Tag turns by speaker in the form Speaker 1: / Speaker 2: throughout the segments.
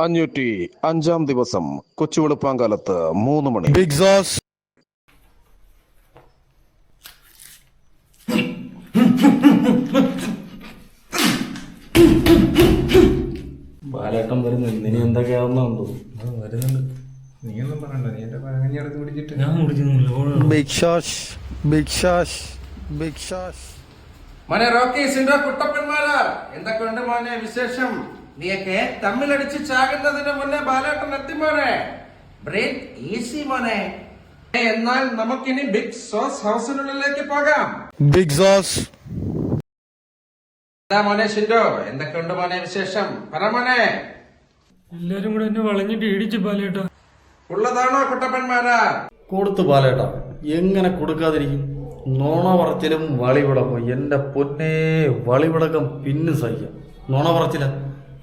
Speaker 1: 505 ദിവസം കൊച്ചുവെളുപ്പാങ്കാലത്ത് 3 മണി.
Speaker 2: Big sauce
Speaker 3: ബാലേട്ടൻ വരുന്നു. ഇനി എന്തൊക്കെയാവുന്നോ
Speaker 4: വരുന്നുണ്ട്. നീ ഒന്നും പറയണ്ട, നീ എന്റെ പഴങ്ങഞ്ഞി എടുത്ത് കുടിച്ചിട്ട്
Speaker 3: ഞാൻ കുടിക്കുന്നില്ല.
Speaker 2: ബിഗ് ഷോഷ് ബിഗ് ഷോഷ് ബിഗ് ഷോഷ്.
Speaker 5: മോനെ റോക്കി സിൻഡോ കുട്ടപ്പന്മാരാ, എന്തൊക്കെയുണ്ട് മോനെ വിശേഷം? നീയൊക്കെ തമ്മിലടിച്ച് ചാകുന്നതിന് മുന്നേ ബാലേട്ടൻ എത്തി മോനെ. ബ്രേക്ക് ഈസി മോനെ. എന്നാൽ നമുക്കിനി ബിഗ് സോസ് ഹൗസിനുള്ളിലേക്ക് പോകാം.
Speaker 2: ബിഗ് സോസ്
Speaker 5: എന്താ മോനെ ഷിൻഡോ, എന്തൊക്കെയുണ്ട് മോനെ വിശേഷം? പറ മോനെ.
Speaker 3: എല്ലാരും കൂടെ എന്നെ വളഞ്ഞിട്ട് ഇടിച്ചു ബാലേട്ടാ.
Speaker 5: ഉള്ളതാണോ കുട്ടപ്പന്മാരാ?
Speaker 3: കൊടുത്തു ബാലേട്ടാ, എങ്ങനെ കൊടുക്കാതിരിക്കും? നോണ പറച്ചിലും വളിവിടക്കും. എന്റെ പൊന്നേ, വളിവിടക്കം പിന്നും സഹിക്കാം. നോണ പറച്ചില്ല.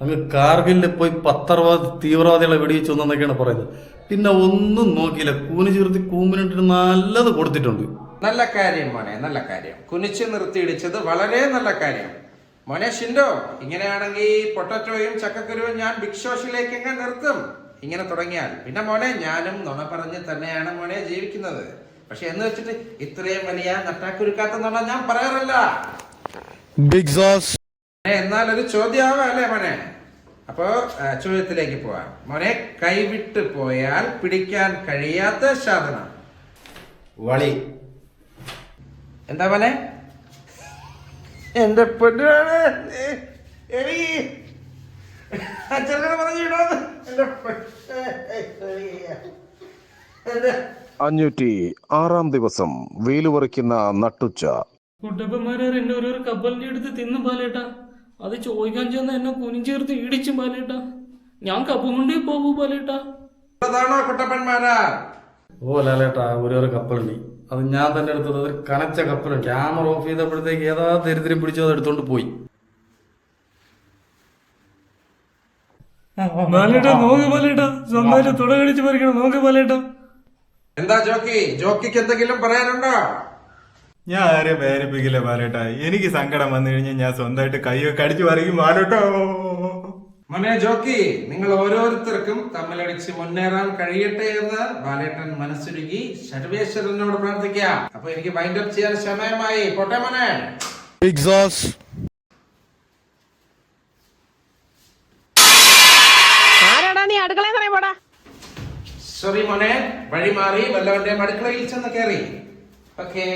Speaker 3: അങ്ങ് കാർഗിലിൽ പോയി 10 തീവ്രവാദികളെ വെടിവെച്ചു എന്നൊക്കെയാണ് പറയുന്നത്. പിന്നെ ഒന്നും നോക്കിയില്ല, കൂന് ചേർത്തി കൂമ്പിനിട്ട് നല്ലത് കൊടുത്തിട്ടുണ്ട്.
Speaker 5: നല്ല കാര്യം മോനെ, നല്ല കാര്യം. കുനിച്ചു നിർത്തിയിടിച്ചത് വളരെ നല്ല കാര്യം മോനെ ഷിൻഡോ. ഇങ്ങനെയാണെങ്കിൽ പൊട്ടറ്റോയും ചക്കക്കുരുവും ഞാൻ ബിഗ് ഷോഷിലേക്ക് എങ്ങനെ നിർത്തും? ഇങ്ങനെ തുടങ്ങിയാൽ പിന്നെ മോനെ ഞാനും നുണ പറഞ്ഞ് തന്നെയാണ് മോനെ ജീവിക്കുന്നത്. പക്ഷെ എന്ന് വെച്ചിട്ട് ഇത്രയും വലിയ നട്ടാക്കുരുക്കാത്ത നുണ ഞാൻ പറയാറില്ല.
Speaker 2: Big sauce.
Speaker 5: എന്നാൽ ഒരു ചോദ്യമാവാ അല്ലേ മോനെ? അപ്പോ ചോദ്യത്തിലേക്ക് പോവാം മോനെ. കൈവിട്ട് പോയാൽ പിടിക്കാൻ കഴിയാത്ത സാധനം.
Speaker 4: വളി.
Speaker 5: എന്താ മോനെ? എന്റെ പൊന്നാണ്.
Speaker 1: 506 ദിവസം വെയിലുപറിക്കുന്ന നട്ടുച്ച.
Speaker 3: കുട്ടപ്പന്മാരെ എന്നെ ഓരോ കപ്പലിന്റെ അടുത്ത് തിന്നു ബാലേട്ടാ. അത് ചോദിക്കാൻ ചെന്ന് എന്നെ കുനിഞ്ചേർത്ത് ഇടിച്ചു ബാലേട്ടാ. ഞാൻ കപ്പും കൊണ്ടേ പോകൂ ബാലേട്ടാ.
Speaker 5: ഉള്ളതാണോ കുട്ടപ്പന്മാരാ?
Speaker 3: ഓ ലാലേട്ടാ, ഒരു കപ്പലുണ്ട്. അത് ഞാൻ തന്നെ എടുത്തത്. അതൊരു കനച്ച കപ്പലുണ്ട്. ക്യാമറ ഓഫ് ചെയ്തപ്പോഴത്തേക്ക് ഏതാ ദരിദ്രം പിടിച്ചോ അത് എടുത്തോണ്ട് പോയി. ബാലേട്ടാ നോക്ക് ബാലേട്ടാ, സ്വന്തമായിട്ട് തുട കടിച്ച് പറിക്കണം. നോക്ക് ബാലേട്ടാ.
Speaker 5: എന്താ ജോക്കിക്ക് എന്തെങ്കിലും പറയാനുണ്ടോ?
Speaker 4: ഞാൻ ആരെയും വേദനിപ്പിക്കില്ല ബാലേട്ടാ. എനിക്ക് സങ്കടം വന്നു കഴിഞ്ഞാൽ ഞാൻ സ്വന്തമായിട്ട് കൈയൊക്കെ അടിച്ചു പറിക്കും ബാലേട്ടോ.
Speaker 5: മോനെ ജോക്കി, നിങ്ങൾ ഓരോരുത്തർക്കും തമ്മിലടിച്ച് മുന്നേറാൻ കഴിയട്ടെ എന്ന് ബാലേട്ടൻ മനസ്സുരുകി സർവേശ്വരനോട് പ്രാർത്ഥിക്കാം. അപ്പൊ എനിക്ക് വൈൻഡ് അപ്പ് ചെയ്യാൻ സമയമായി. പോട്ടെ മോനെ.
Speaker 2: Big sauce.
Speaker 5: സോറി മോനെ, വഴി മാറി വല്ലവന്റെ അടുക്കളയിൽ ചെന്ന് കയറി. ഓക്കേ.